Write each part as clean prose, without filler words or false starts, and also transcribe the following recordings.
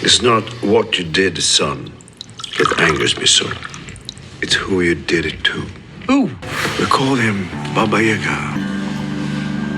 It's not what you did, son, that angers me so. It's who you did it to. Who? We call him Baba Yaga.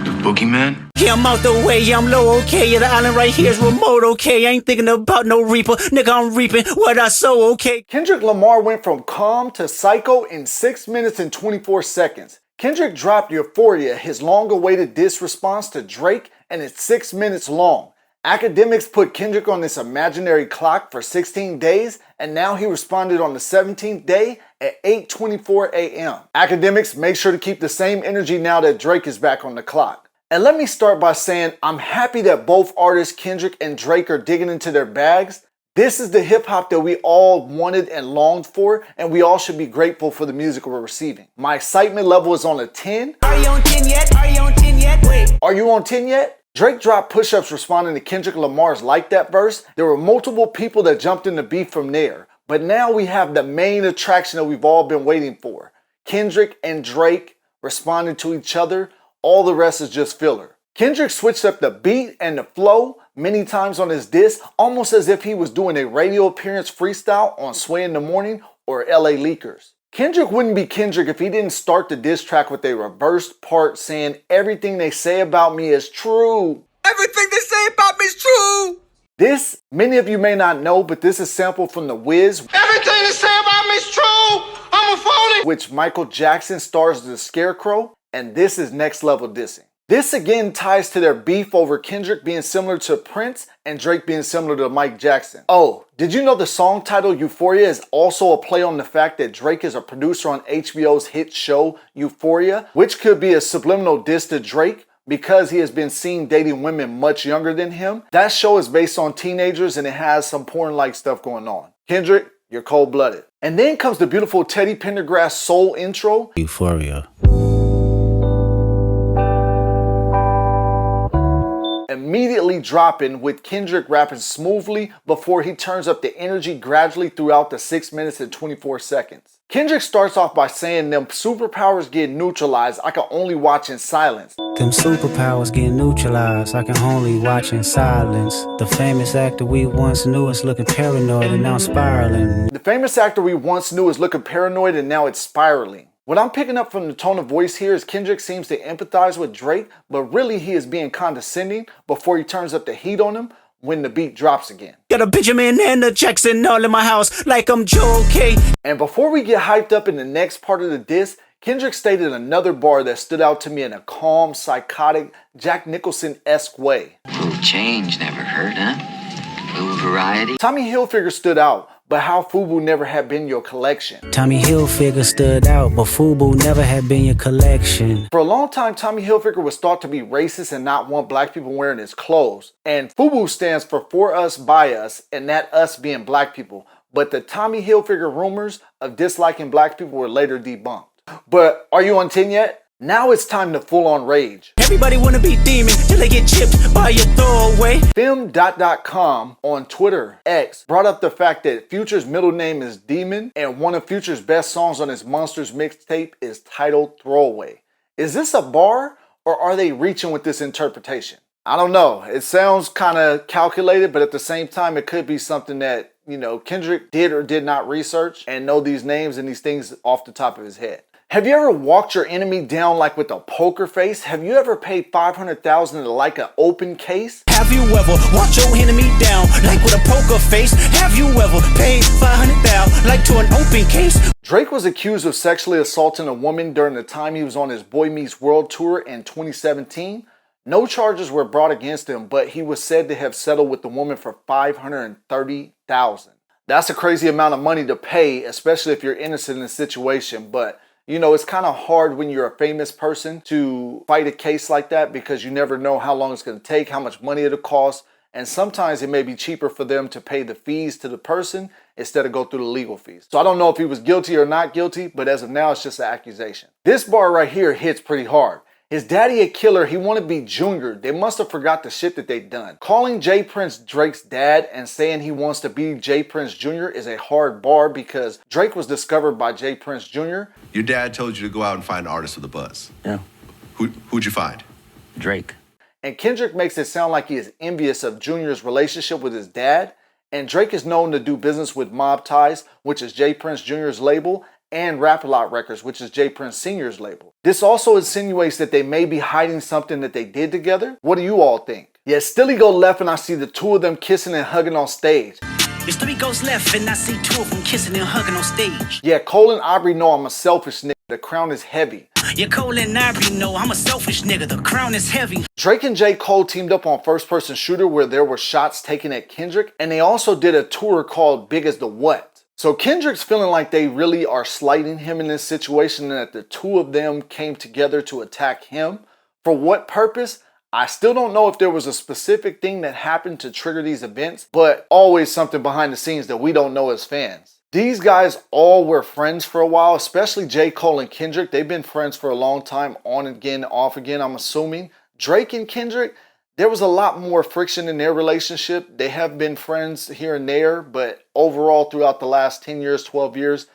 The boogeyman? Yeah, I'm out the way, yeah, I'm low, okay. Yeah, the island right here is remote, okay. I ain't thinking about no reaper. Nigga, I'm reaping what I sow, okay. Kendrick Lamar went from calm to psycho in 6 minutes and 24 seconds. Kendrick dropped Euphoria, his long-awaited diss response to Drake, and it's 6 minutes long. Academics put Kendrick on this imaginary clock for 16 days, and now he responded on the 17th day at 8:24 a.m. Academics, make sure to keep the same energy now that Drake is back on the clock. And let me start by saying I'm happy that both artists Kendrick and Drake are digging into their bags. This is the hip-hop that we all wanted and longed for, and we all should be grateful for the music we're receiving. My excitement level is on a 10. Are you on 10 yet? Are you on 10 yet? Wait. Are you on 10 yet? Drake dropped push-ups responding to Kendrick Lamar's Like That verse. There were multiple people that jumped in the beef from there. But now we have the main attraction that we've all been waiting for. Kendrick and Drake responding to each other. All the rest is just filler. Kendrick switched up the beat and the flow many times on his diss, almost as if he was doing a radio appearance freestyle on Sway in the Morning or LA Leakers. Kendrick wouldn't be Kendrick if he didn't start the diss track with a reversed part saying everything they say about me is true. Everything they say about me is true! This, many of you may not know, but this is sampled from The Wiz. Everything they say about me is true! I'm a phony! Which Michael Jackson stars as the Scarecrow, and this is next level dissing. This again ties to their beef over Kendrick being similar to Prince and Drake being similar to Mike Jackson. Oh, did you know the song title Euphoria is also a play on the fact that Drake is a producer on HBO's hit show Euphoria, which could be a subliminal diss to Drake because he has been seen dating women much younger than him. That show is based on teenagers and it has some porn-like stuff going on. Kendrick, you're cold-blooded. And then comes the beautiful Teddy Pendergrass soul intro. Euphoria. Immediately dropping with Kendrick rapping smoothly before he turns up the energy gradually throughout the 6 minutes and 24 seconds. Kendrick starts off by saying them superpowers get neutralized, I can only watch in silence. Them superpowers get neutralized, I can only watch in silence. The famous actor we once knew is looking paranoid and now spiraling. The famous actor we once knew is looking paranoid and now it's spiraling. What I'm picking up from the tone of voice here is Kendrick seems to empathize with Drake, but really he is being condescending before he turns up the heat on him when the beat drops again. Got a Benjamin and a Jackson all in my house like I'm Joe K. And before we get hyped up in the next part of the diss, Kendrick stated another bar that stood out to me in a calm, psychotic, Jack Nicholson-esque way. Little change never hurt, huh? Little variety. Tommy Hilfiger stood out, but how FUBU never had been your collection. Tommy Hilfiger stood out, but FUBU never had been your collection. For a long time, Tommy Hilfiger was thought to be racist and not want black people wearing his clothes. And FUBU stands for us, by us, and that us being black people. But the Tommy Hilfiger rumors of disliking black people were later debunked. But are you on 10 yet? Now it's time to full-on rage. Everybody wanna be demon till they get chipped by your throwaway. Film.com on Twitter, X, brought up the fact that Future's middle name is Demon and one of Future's best songs on his Monsters mixtape is titled Throwaway. Is this a bar or are they reaching with this interpretation? I don't know. It sounds kind of calculated, but at the same time, it could be something that, you know, Kendrick did or did not research and know these names and these things off the top of his head. Have you ever walked your enemy down like with a poker face? Have you ever paid $500,000 to like an open case? Have you ever walked your enemy down like with a poker face? Have you ever paid $500,000 like to an open case? Drake was accused of sexually assaulting a woman during the time he was on his Boy Meets World tour in 2017. No charges were brought against him, but he was said to have settled with the woman for $530,000. That's a crazy amount of money to pay, especially if you're innocent in the situation, but you know, it's kind of hard when you're a famous person to fight a case like that because you never know how long it's going to take, how much money it'll cost, and sometimes it may be cheaper for them to pay the fees to the person instead of go through the legal fees. So I don't know if he was guilty or not guilty, but as of now, it's just an accusation. This bar right here hits pretty hard. His daddy a killer, he want to be Junior. They must have forgot the shit that they done. Calling J. Prince Drake's dad and saying he wants to be J. Prince Jr. is a hard bar because Drake was discovered by J. Prince Jr. Your dad told you to go out and find artists with a buzz. Yeah. Who'd you find? Drake. And Kendrick makes it sound like he is envious of Junior's relationship with his dad. and Drake is known to do business with Mob Ties, which is J. Prince Jr.'s label, and Rap-A-Lot Records, which is J. Prince Sr.'s label. This also insinuates that they may be hiding something that they did together. What do you all think? Yeah, still he go left and I see the two of them kissing and hugging on stage. Your story goes left and I see two of them kissing and hugging on stage. Yeah, Cole and Aubrey know I'm a selfish nigga. The crown is heavy. Yeah, Cole and Aubrey know I'm a selfish nigga. The crown is heavy. Drake and J. Cole teamed up on First Person Shooter where there were shots taken at Kendrick, and they also did a tour called Big as the What. So Kendrick's feeling like they really are slighting him in this situation and that the two of them came together to attack him. For what purpose? I still don't know if there was a specific thing that happened to trigger these events, but always something behind the scenes that we don't know as fans. These guys all were friends for a while, especially J. Cole and Kendrick. They've been friends for a long time, on again, off again, I'm assuming. Drake and Kendrick, there was a lot more friction in their relationship. They have been friends here and there, but overall throughout the last 10 years, 12 years,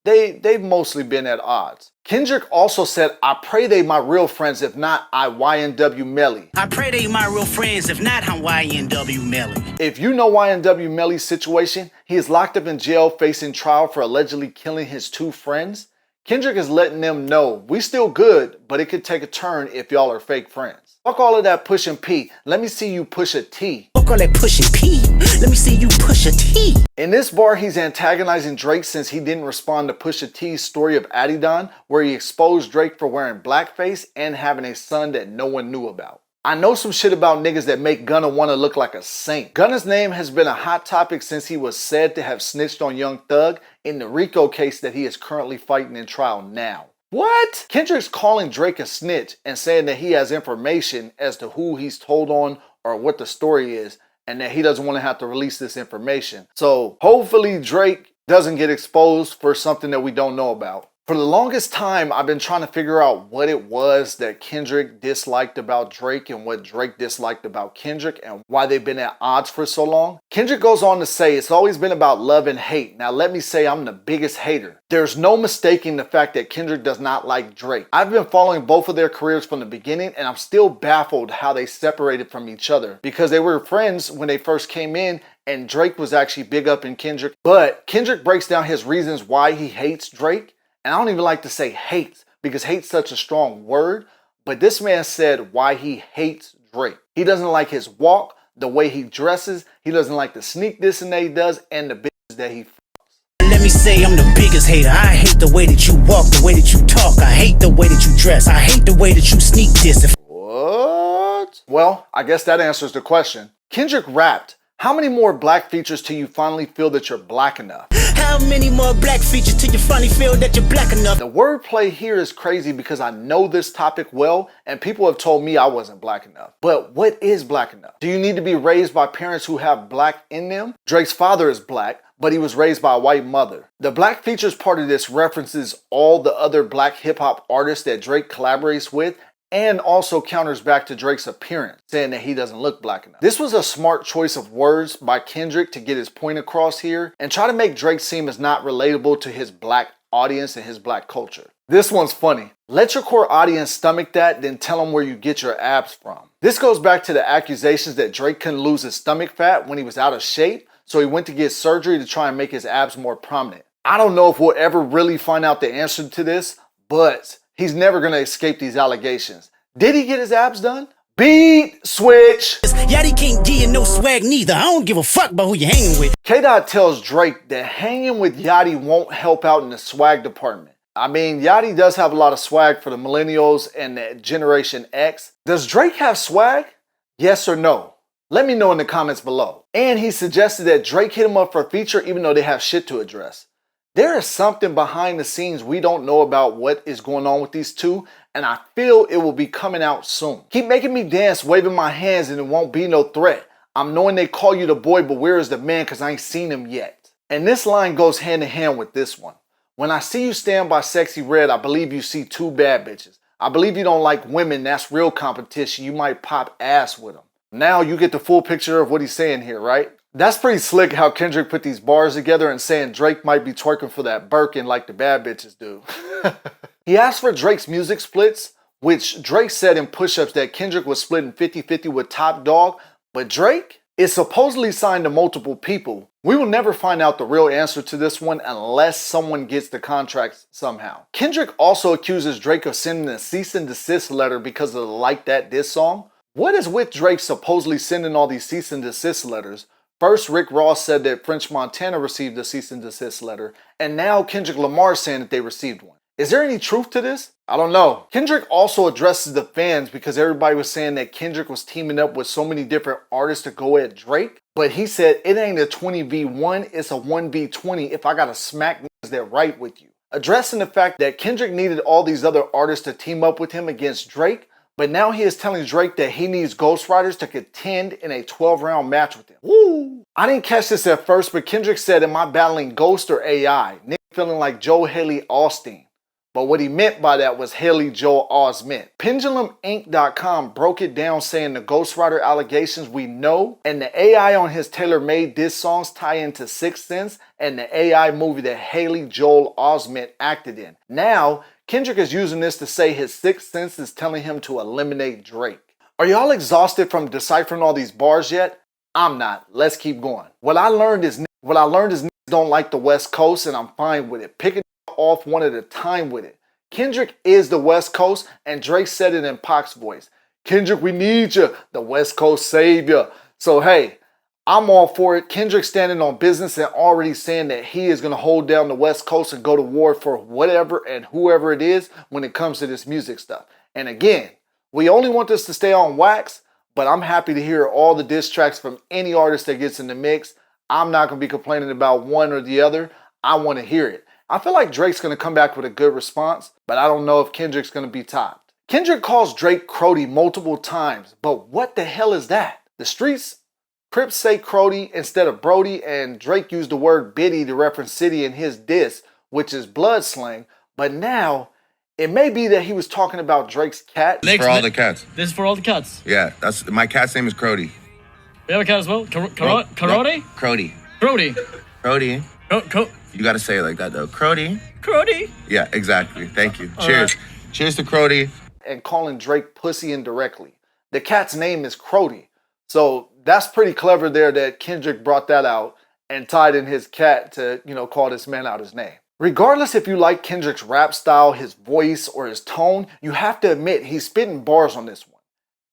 they've mostly been at odds. Kendrick also said, I pray they my real friends, if not, I YNW Melly. I pray they my real friends, if not, I'm YNW Melly. If you know YNW Melly's situation, he is locked up in jail facing trial for allegedly killing his two friends. Kendrick is letting them know, we still good, but it could take a turn if y'all are fake friends. Fuck all of that pushing P. Let me see you push a T. Fuck all that pushing P. Let me see you push a T. In this bar, he's antagonizing Drake since he didn't respond to Pusha T's story of Adidon, where he exposed Drake for wearing blackface and having a son that no one knew about. I know some shit about niggas that make Gunna want to look like a saint. Gunna's name has been a hot topic since he was said to have snitched on Young Thug in the RICO case that he is currently fighting in trial now. What? Kendrick's calling Drake a snitch and saying that he has information as to who he's told on or what the story is, and that he doesn't want to have to release this information. So hopefully Drake doesn't get exposed for something that we don't know about. For the longest time, I've been trying to figure out what it was that Kendrick disliked about Drake and what Drake disliked about Kendrick and why they've been at odds for so long. Kendrick goes on to say it's always been about love and hate. Now let me say I'm the biggest hater. There's no mistaking the fact that Kendrick does not like Drake. I've been following both of their careers from the beginning and I'm still baffled how they separated from each other because they were friends when they first came in and Drake was actually big up in Kendrick. But Kendrick breaks down his reasons why he hates Drake. And I don't even like to say hates because hate's such a strong word. But this man said why he hates Drake. He doesn't like his walk, the way he dresses. He doesn't like the sneak dissing that he does and the bitches that he Let me say I'm the biggest hater. I hate the way that you walk, the way that you talk. I hate the way that you dress. I hate the way that you sneak diss. What? Well, I guess that answers the question. Kendrick rapped, how many more black features till you finally feel that you're black enough? How many more black features till you finally feel that you're black enough? The wordplay here is crazy because I know this topic well and people have told me I wasn't black enough. But what is black enough? Do you need to be raised by parents who have black in them? Drake's father is black, but he was raised by a white mother. The black features part of this references all the other black hip hop artists that Drake collaborates with and also counters back to Drake's appearance, saying that he doesn't look black enough. This was a smart choice of words by Kendrick to get his point across here and try to make Drake seem as not relatable to his black audience and his black culture. This one's funny. Let your core audience stomach that, then tell them where you get your abs from. This goes back to the accusations that Drake couldn't lose his stomach fat when he was out of shape, so he went to get surgery to try and make his abs more prominent. I don't know if we'll ever really find out the answer to this, but he's never gonna escape these allegations. Did he get his abs done? Beat switch. Yachty can't give you no swag neither. I don't give a fuck about who you hanging with. K-Dot tells Drake that hanging with Yachty won't help out in the swag department. I mean, Yachty does have a lot of swag for the millennials and the Generation X. Does Drake have swag? Yes or no? Let me know in the comments below. And he suggested that Drake hit him up for a feature even though they have shit to address. There is something behind the scenes we don't know about what is going on with these two, and I feel it will be coming out soon. Keep making me dance, waving my hands, and it won't be no threat. I'm knowing they call you the boy, but where is the man, cause I ain't seen him yet. And this line goes hand in hand with this one. When I see you stand by Sexy Red, I believe you see two bad bitches. I believe you don't like women, that's real competition. You might pop ass with them. Now you get the full picture of what he's saying here, right? That's pretty slick how Kendrick put these bars together and saying Drake might be twerking for that Birkin like the bad bitches do. He asked for Drake's music splits, which Drake said in push-ups that Kendrick was splitting 50-50 with Top Dog, but Drake It's supposedly signed to multiple people. We will never find out the real answer to this one unless someone gets the contract somehow. Kendrick also accuses Drake of sending a cease and desist letter because of the Like That diss song. What is with Drake supposedly sending all these cease and desist letters? First, Rick Ross said that French Montana received a cease and desist letter, and now Kendrick Lamar is saying that they received one. Is there any truth to this? I don't know. Kendrick also addresses the fans because everybody was saying that Kendrick was teaming up with so many different artists to go at Drake. But he said it ain't a 20v1, it's a 1v20 if I gotta smack niggas that right with you. Addressing the fact that Kendrick needed all these other artists to team up with him against Drake, but now he is telling Drake that he needs ghostwriters to contend in a 12-round match with him. Woo! I didn't catch this at first, but Kendrick said, am I battling Ghost or AI? Nigga feeling like Joe Haley Austin. But what he meant by that was Haley Joel Osment. PendulumInc.com broke it down saying the ghostwriter allegations we know and the AI on his tailor-made diss songs tie into Sixth Sense and the AI movie that Haley Joel Osment acted in. Now, Kendrick is using this to say his Sixth Sense is telling him to eliminate Drake. Are y'all exhausted from deciphering all these bars yet? I'm not. Let's keep going. What I learned is niggas don't like the West Coast, and I'm fine with it. Pick it off one at a time with it. Kendrick is the West Coast, and Drake said it in Pac's voice. Kendrick, we need you. The West Coast savior. So hey, I'm all for it. Kendrick standing on business and already saying that he is going to hold down the West Coast and go to war for whatever and whoever it is when it comes to this music stuff. And again, we only want this to stay on wax, but I'm happy to hear all the diss tracks from any artist that gets in the mix. I'm not going to be complaining about one or the other. I want to hear it. I feel like Drake's going to come back with a good response, but I don't know if Kendrick's going to be topped. Kendrick calls Drake Crody multiple times, but what the hell is that? The streets, Crips say Crody instead of Brody, and Drake used the word Biddy to reference City in his diss, which is blood slang, but now it may be that he was talking about Drake's cat. This is for all the cats. This is for all the cats? Yeah, that's my cat's name is Crody. We have a cat as well? Crody? Crody. Crody. Crody. You gotta say it like that though. Crody. Crody. Yeah, exactly. Thank you. Cheers. Cheers to Crody. And calling Drake pussy indirectly. The cat's name is Crody. So that's pretty clever there that Kendrick brought that out and tied in his cat to, call this man out his name. Regardless if you like Kendrick's rap style, his voice, or his tone, you have to admit he's spitting bars on this one.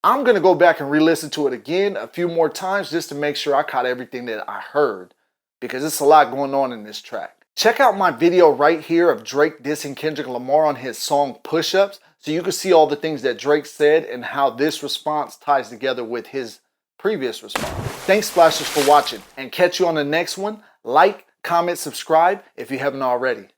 I'm gonna go back and re-listen to it again a few more times just to make sure I caught everything that I heard, because it's a lot going on in this track. Check out my video right here of Drake dissing Kendrick Lamar on his song Push Ups so you can see all the things that Drake said and how this response ties together with his previous response. Thanks Splashers for watching, and catch you on the next one. Like, comment, subscribe if you haven't already.